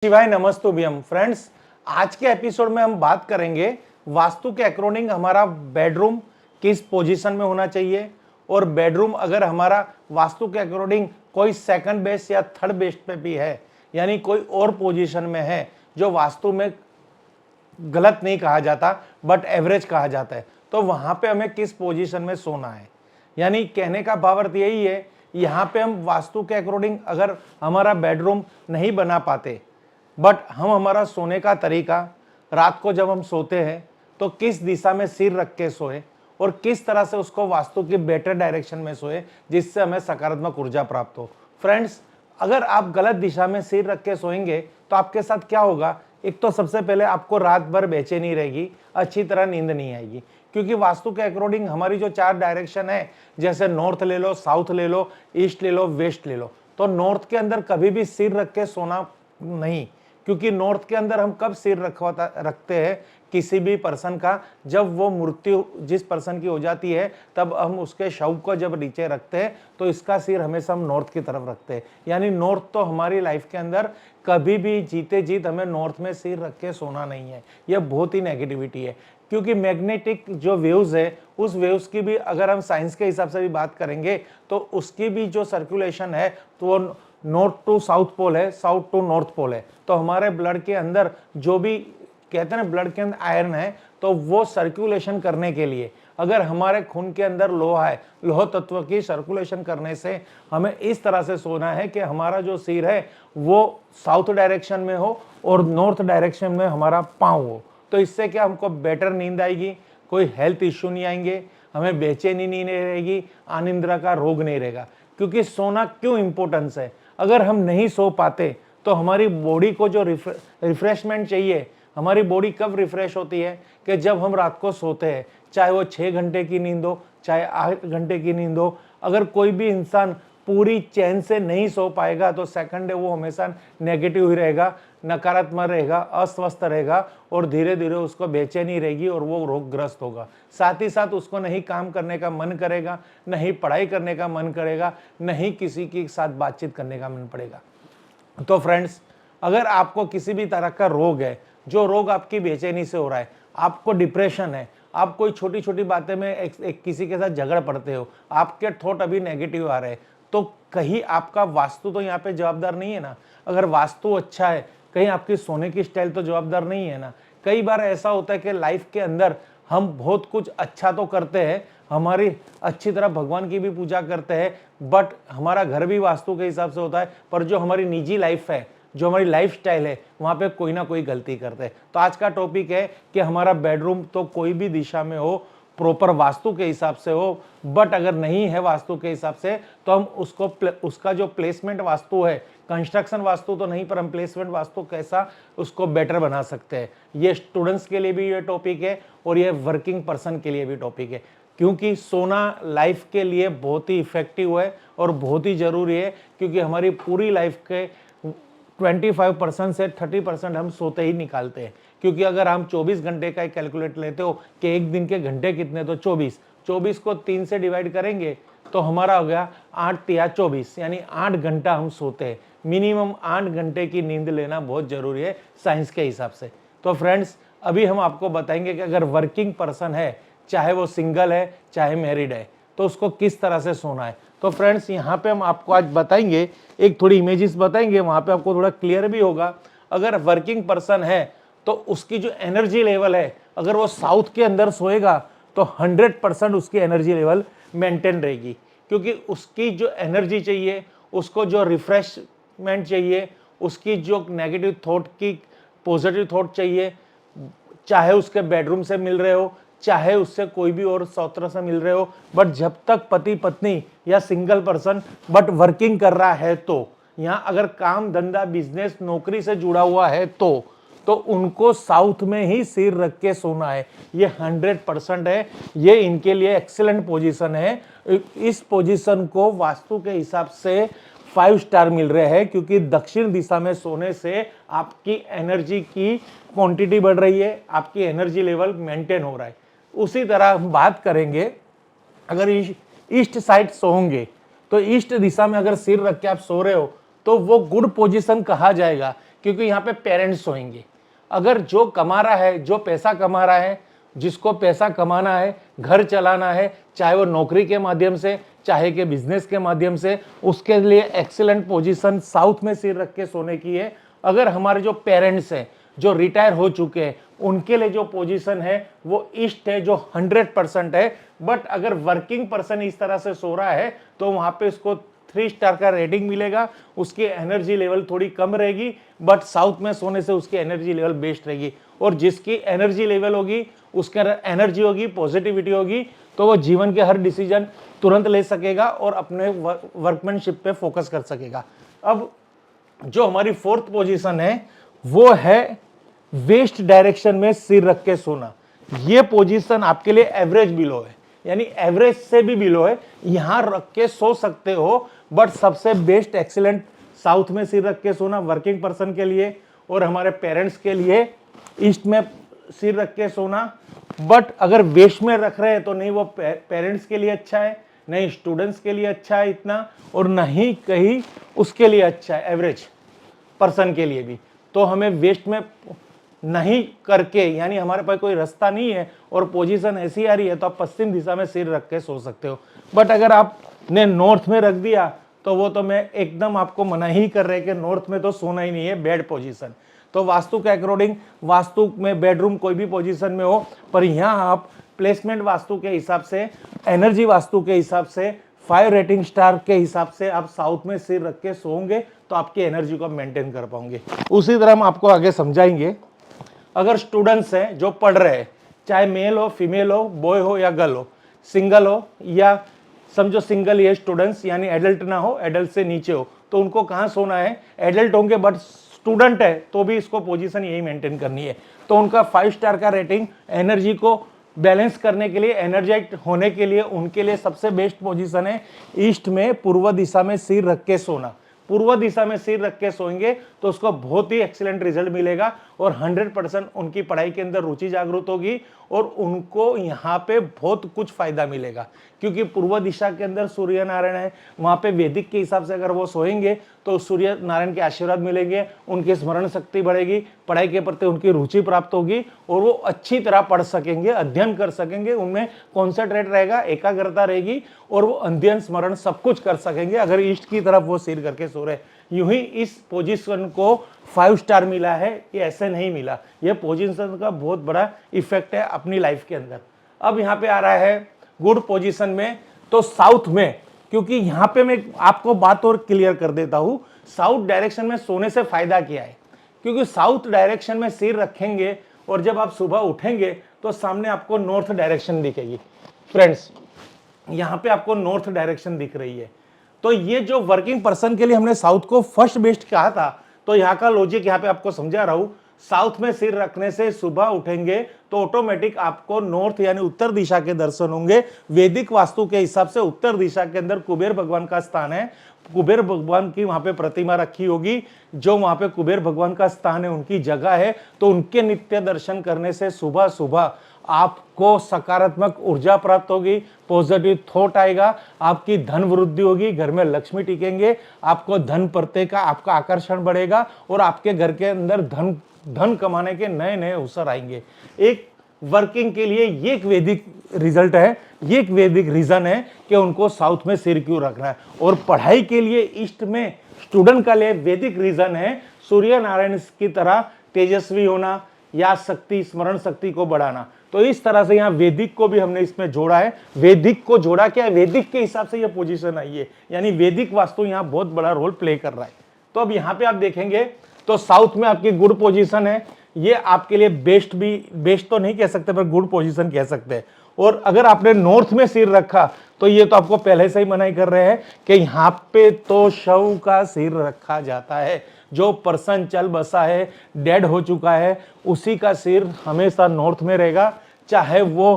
शिवाय नमस्तुभ्यम फ्रेंड्स। आज के एपिसोड में हम बात करेंगे वास्तु के अकॉर्डिंग हमारा बेडरूम किस पोजीशन में होना चाहिए, और बेडरूम अगर हमारा वास्तु के अकॉर्डिंग कोई सेकंड बेस या थर्ड बेस पे भी है, यानी कोई और पोजीशन में है जो वास्तु में गलत नहीं कहा जाता बट एवरेज कहा जाता है, तो वहां पे हमें किस पोजीशन में सोना है। यानी कहने का भावार्थ यही है, यहाँ पे हम वास्तु के अकॉर्डिंग अगर हमारा बेडरूम नहीं बना पाते, बट हम हमारा सोने का तरीका, रात को जब हम सोते हैं तो किस दिशा में सिर रख के सोए और किस तरह से उसको वास्तु की बेटर डायरेक्शन में सोए जिससे हमें सकारात्मक ऊर्जा प्राप्त हो। फ्रेंड्स, अगर आप गलत दिशा में सिर रख के सोएंगे तो आपके साथ क्या होगा। एक तो सबसे पहले आपको रात भर बेचैनी रहेगी, अच्छी तरह नींद नहीं आएगी, क्योंकि वास्तु के अकॉर्डिंग हमारी जो 4 डायरेक्शन है, जैसे नॉर्थ ले लो, साउथ ले लो, ईस्ट ले लो, वेस्ट ले लो, तो नॉर्थ के अंदर कभी भी सिर रख के सोना नहीं, क्योंकि नॉर्थ के अंदर हम कब सिर रखते हैं किसी भी पर्सन का, जब वो मृत्यु जिस पर्सन की हो जाती है तब हम उसके शव को जब नीचे रखते हैं तो इसका सिर हमेशा हम नॉर्थ की तरफ रखते हैं। यानी नॉर्थ तो हमारी लाइफ के अंदर कभी भी जीते जीत हमें नॉर्थ में सिर रख के सोना नहीं है। यह बहुत ही नेगेटिविटी है, क्योंकि मैग्नेटिक जो वेव्स है उस वेव्स की भी अगर हम साइंस के हिसाब से भी बात करेंगे तो उसकी भी जो सर्कुलेशन है तो वो नॉर्थ टू साउथ पोल है, साउथ टू नॉर्थ पोल है। तो हमारे ब्लड के अंदर जो भी कहते हैं ना, ब्लड के अंदर आयरन है, तो वो सर्कुलेशन करने के लिए अगर हमारे खून के अंदर लोहा है, लोह तत्व की सर्कुलेशन करने से हमें इस तरह से सोना है कि हमारा जो सिर है वो साउथ डायरेक्शन में हो और नॉर्थ डायरेक्शन में हमारा पाँव हो। तो इससे क्या हमको बेटर नींद आएगी, कोई हेल्थ इश्यू नहीं आएंगे, हमें बेचैनी नहीं रहेगी, अनिद्रा का रोग नहीं रहेगा। क्योंकि सोना क्यों इंपॉर्टेंस है, अगर हम नहीं सो पाते तो हमारी बॉडी को जो रिफ्रेशमेंट चाहिए, हमारी बॉडी कब रिफ्रेश होती है कि जब हम रात को सोते हैं, चाहे वो 6 घंटे की नींद हो, चाहे 8 घंटे की नींद हो। अगर कोई भी इंसान पूरी चैन से नहीं सो पाएगा तो सेकंड डे वो हमेशा नेगेटिव ही रहेगा, नकारात्मक रहेगा, अस्वस्थ रहेगा और धीरे धीरे उसको बेचैनी रहेगी और वो रोगग्रस्त होगा। साथ ही साथ उसको नहीं काम करने का मन करेगा, नहीं पढ़ाई करने का मन करेगा, नहीं किसी के साथ बातचीत करने का मन पड़ेगा। तो फ्रेंड्स, अगर आपको किसी भी तरह का रोग है, जो रोग आपकी बेचैनी से हो रहा है, आपको डिप्रेशन है, आप कोई छोटी छोटी बातें में एक किसी के साथ झगड़ पड़ते हो, आपके थॉट अभी नेगेटिव आ रहे हैं, तो कहीं आपका वास्तु तो यहाँ पे जवाबदार नहीं है ना। अगर वास्तु अच्छा है, कहीं आपकी सोने की स्टाइल तो जवाबदार नहीं है ना। कई बार ऐसा होता है कि लाइफ के अंदर हम बहुत कुछ अच्छा तो करते हैं, हमारी अच्छी तरह भगवान की भी पूजा करते हैं, बट हमारा घर भी वास्तु के हिसाब से होता है, पर जो हमारी निजी लाइफ है, जो हमारी लाइफ स्टाइल है, वहाँ पे कोई ना कोई गलती करते हैं। तो आज का टॉपिक है कि हमारा बेडरूम तो कोई भी दिशा में हो, प्रॉपर वास्तु के हिसाब से हो, बट अगर नहीं है वास्तु के हिसाब से तो हम उसका जो प्लेसमेंट वास्तु है, कंस्ट्रक्शन वास्तु तो नहीं, पर हम प्लेसमेंट वास्तु कैसा उसको बेटर बना सकते हैं। ये स्टूडेंट्स के लिए भी ये टॉपिक है और ये वर्किंग पर्सन के लिए भी टॉपिक है, क्योंकि सोना लाइफ के लिए बहुत ही इफेक्टिव है और बहुत ही जरूरी है, क्योंकि हमारी पूरी लाइफ के 25% से 30% हम सोते ही निकालते हैं। क्योंकि अगर हम 24 घंटे का कैलकुलेट लेते हो कि एक दिन के घंटे कितने, तो 24 को 3 से डिवाइड करेंगे तो हमारा हो गया 8 या 24, यानी 8 घंटा हम सोते हैं। मिनिमम 8 घंटे की नींद लेना बहुत जरूरी है साइंस के हिसाब से। तो फ्रेंड्स, अभी हम आपको बताएंगे कि अगर वर्किंग पर्सन है, चाहे वो सिंगल है चाहे मैरिड है, तो उसको किस तरह से सोना है। तो फ्रेंड्स, यहाँ पे हम आपको आज बताएंगे, एक थोड़ी इमेजेस बताएंगे, वहाँ पे आपको थोड़ा क्लियर भी होगा। अगर वर्किंग पर्सन है तो उसकी जो एनर्जी लेवल है, अगर वो साउथ के अंदर सोएगा तो 100% उसकी एनर्जी लेवल मेंटेन रहेगी, क्योंकि उसकी जो एनर्जी चाहिए, उसको जो रिफ्रेशमेंट चाहिए, उसकी जो नेगेटिव थॉट की पॉजिटिव थॉट चाहिए, चाहे उसके बेडरूम से मिल रहे हो, चाहे उससे कोई भी और सौत्र से मिल रहे हो, बट जब तक पति पत्नी या सिंगल पर्सन बट वर्किंग कर रहा है, तो यहाँ अगर काम धंधा बिजनेस नौकरी से जुड़ा हुआ है तो उनको साउथ में ही सिर रख के सोना है। ये 100% है, ये इनके लिए एक्सीलेंट पोजीशन है। इस पोजीशन को वास्तु के हिसाब से 5 स्टार मिल रहे हैं, क्योंकि दक्षिण दिशा में सोने से आपकी एनर्जी की क्वांटिटी बढ़ रही है, आपकी एनर्जी लेवल मेंटेन हो रहा है। उसी तरह हम बात करेंगे, अगर ईस्ट साइड सोओगे तो ईस्ट दिशा में अगर सिर रख के आप सो रहे हो तो वो गुड पोजीशन कहा जाएगा, क्योंकि यहाँ पे पेरेंट्स सोएंगे। अगर जो कमा रहा है, जो पैसा कमा रहा है, जिसको पैसा कमाना है, घर चलाना है, चाहे वो नौकरी के माध्यम से, चाहे कि बिजनेस के माध्यम से, उसके लिए एक्सीलेंट पोजीशन साउथ में सिर रख के सोने की है। अगर हमारे जो पेरेंट्स हैं, जो रिटायर हो चुके हैं, उनके लिए जो पोजीशन है वो ईस्ट है, जो 100% है। बट अगर वर्किंग पर्सन इस तरह से सो रहा है तो वहां पे उसको 3 स्टार का रेटिंग मिलेगा। उसकी एनर्जी लेवल थोड़ी कम रहेगी, बट साउथ में सोने से उसकी एनर्जी लेवल बेस्ट रहेगी। और जिसकी एनर्जी लेवल होगी, उसके अंदर एनर्जी होगी, पॉजिटिविटी होगी, तो वो जीवन के हर डिसीजन तुरंत ले सकेगा और अपने वर्कमैनशिप पे फोकस कर सकेगा। अब जो हमारी 4th पोजीशन है वो है वेस्ट डायरेक्शन में सिर रख के सोना। ये पोजीशन आपके लिए एवरेज बिलो है, यानी एवरेज से भी बिलो है। यहां रख के सो सकते हो, बट सबसे बेस्ट एक्सीलेंट साउथ में सिर रख के सोना वर्किंग पर्सन के लिए और हमारे पेरेंट्स के लिए ईस्ट में सिर रख के सोना। बट अगर वेस्ट में रख रहे हैं तो नहीं वो पेरेंट्स के लिए अच्छा है, नहीं स्टूडेंट्स के लिए अच्छा है इतना, और नहीं कहीं उसके लिए अच्छा है एवरेज पर्सन के लिए भी। तो हमें वेस्ट में नहीं करके, यानी हमारे पास कोई रास्ता नहीं है और पोजीशन ऐसी आ रही है, तो आप पश्चिम दिशा में सिर रख के सो सकते हो। बट अगर आपने नॉर्थ में रख दिया तो वो तो मैं एकदम आपको मना ही कर रहे कि नॉर्थ में तो सोना ही नहीं है, बैड पोजीशन। तो वास्तु के अकॉर्डिंग, वास्तु में बेडरूम कोई भी पोजीशन में हो, पर यहाँ आप प्लेसमेंट वास्तु के हिसाब से, एनर्जी वास्तु के हिसाब से, 5 रेटिंग स्टार के हिसाब से आप साउथ में सिर रख के सोओगे तो आपकी एनर्जी को मेंटेन कर पाओगे। उसी तरह हम आपको आगे समझाएंगे। अगर स्टूडेंट्स हैं जो पढ़ रहे हैं, चाहे मेल हो, फीमेल हो, बॉय हो या गर्ल हो, सिंगल हो या समझो सिंगल ये स्टूडेंट्स, यानी एडल्ट ना हो, एडल्ट से नीचे हो, तो उनको कहाँ सोना है? एडल्ट होंगे बट स्टूडेंट है तो भी इसको पोजीशन यही मेंटेन करनी है। तो उनका 5 स्टार का रेटिंग, एनर्जी को बैलेंस करने के लिए, एनर्जाइज होने के लिए उनके लिए सबसे बेस्ट पोजीशन है ईस्ट में पूर्व दिशा में सिर रख के सोना। पूर्व दिशा में सिर रख के सोएंगे तो उसको बहुत ही एक्सीलेंट रिजल्ट मिलेगा और 100% उनकी पढ़ाई के अंदर रुचि जागृत होगी और उनको यहाँ पे बहुत कुछ फायदा मिलेगा। क्योंकि पूर्व दिशा के अंदर सूर्य नारायण है, वहाँ पे वैदिक के हिसाब से अगर वो सोएंगे तो सूर्य नारायण के आशीर्वाद मिलेंगे, उनकी स्मरण शक्ति बढ़ेगी, पढ़ाई के प्रति उनकी रुचि प्राप्त होगी और वो अच्छी तरह पढ़ सकेंगे, अध्ययन कर सकेंगे, उनमें कॉन्सेंट्रेट रहेगा, एकाग्रता रहेगी और वो अध्ययन स्मरण सब कुछ कर सकेंगे अगर ईस्ट की तरफ वो सिर करके सो रहे। यूं ही इस पोजीशन को 5 स्टार मिला है, ये ऐसे नहीं मिला, ये पोजीशन का बहुत बड़ा इफेक्ट है अपनी लाइफ के अंदर। अब यहाँ पे आ रहा है गुड पोजीशन में, तो साउथ में, क्योंकि यहाँ पे मैं आपको बात और क्लियर कर देता हूँ, साउथ डायरेक्शन में सोने से फायदा क्या है। क्योंकि साउथ डायरेक्शन में सिर रखेंगे और जब आप सुबह उठेंगे तो सामने आपको नॉर्थ डायरेक्शन दिखेगी। फ्रेंड्स, यहाँ पे आपको नॉर्थ डायरेक्शन दिख रही है, तो ये जो वर्किंग पर्सन के लिए हमने साउथ को फर्स्ट बेस्ट कहा था, तो यहाँ का लॉजिक यहाँ पे आपको समझा रहा हूं। साउथ में सिर रखने से सुबह उठेंगे तो ऑटोमेटिक आपको नॉर्थ यानी उत्तर दिशा के दर्शन होंगे। वैदिक वास्तु के हिसाब से उत्तर दिशा के अंदर कुबेर भगवान का स्थान है, कुबेर भगवान की वहां पे प्रतिमा रखी होगी, जो वहां पे कुबेर भगवान का स्थान है उनकी जगह है, तो उनके नित्य दर्शन करने से सुबह सुबह आपको सकारात्मक ऊर्जा प्राप्त होगी, पॉजिटिव थॉट आएगा, आपकी धन वृद्धि होगी, घर में लक्ष्मी टिकेंगे, आपको धन प्रत्यय का आपका आकर्षण बढ़ेगा और आपके घर के अंदर धन कमाने के नए नए अवसर आएंगे। एक वर्किंग के लिए ये एक वैदिक रिजल्ट है, ये एक वैदिक रीजन है कि उनको साउथ में सिर क्यों रखना है। और पढ़ाई के लिए ईस्ट में स्टूडेंट का लिए वैदिक रीजन है सूर्य नारायण की तरह तेजस्वी होना, याद शक्ति, स्मरण शक्ति को बढ़ाना। तो इस तरह से यहाँ वैदिक को भी हमने इसमें जोड़ा है। वैदिक को जोड़ा क्या है? वैदिक के हिसाब से ये पोजीशन आई है, यानी वैदिक वास्तु यहाँ बहुत बड़ा रोल प्ले कर रहा है। तो अब यहाँ पे आप देखेंगे तो साउथ में आपकी गुड पोजीशन है, ये आपके लिए बेस्ट तो नहीं कह सकते पर गुड पोजीशन कह सकते हैं। और अगर आपने नॉर्थ में सिर रखा तो ये तो आपको पहले से ही मनाही कर रहे हैं कि यहाँ पे तो शव का सिर रखा जाता है। जो पर्सन चल बसा है, डेड हो चुका है, उसी का सिर हमेशा नॉर्थ में रहेगा, चाहे वो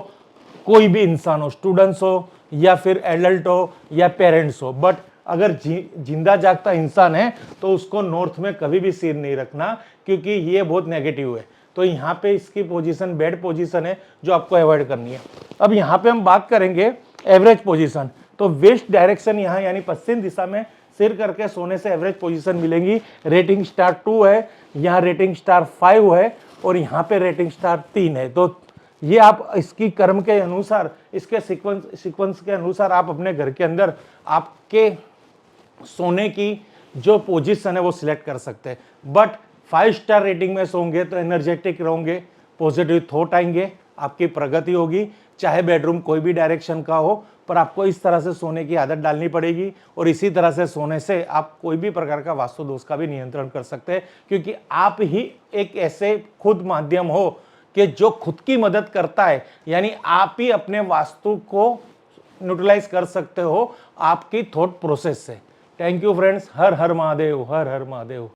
कोई भी इंसान हो, स्टूडेंट्स हो या फिर एडल्ट हो या पेरेंट्स हो। बट अगर जिंदा जागता इंसान है तो उसको नॉर्थ में कभी भी सिर नहीं रखना, क्योंकि ये बहुत नेगेटिव है। तो यहाँ पे इसकी पोजीशन बैड पोजीशन है जो आपको अवॉइड करनी है। अब यहाँ पे हम बात करेंगे एवरेज पोजीशन। तो वेस्ट डायरेक्शन यहाँ यानी पश्चिम दिशा में सिर करके सोने से एवरेज पोजीशन मिलेंगी। रेटिंग स्टार 2 है, यहाँ रेटिंग स्टार 5 है और यहाँ पे रेटिंग स्टार 3 है। तो ये आप इसकी कर्म के अनुसार, इसके सीक्वेंस के अनुसार आप अपने घर के अंदर आपके सोने की जो पोजीशन है वो सिलेक्ट कर सकते हैं। बट 5 स्टार रेटिंग में सोंगे तो एनर्जेटिक रहोगे, पॉजिटिव थॉट आएंगे, आपकी प्रगति होगी। चाहे बेडरूम कोई भी डायरेक्शन का हो, पर आपको इस तरह से सोने की आदत डालनी पड़ेगी और इसी तरह से सोने से आप कोई भी प्रकार का वास्तु दोष का भी नियंत्रण कर सकते हैं, क्योंकि आप ही एक ऐसे खुद माध्यम हो कि जो खुद की मदद करता है। यानी आप ही अपने वास्तु को न्यूट्रलाइज कर सकते हो आपकी थॉट प्रोसेस से। Thank you friends. Her her Mahadev, her her Mahadev.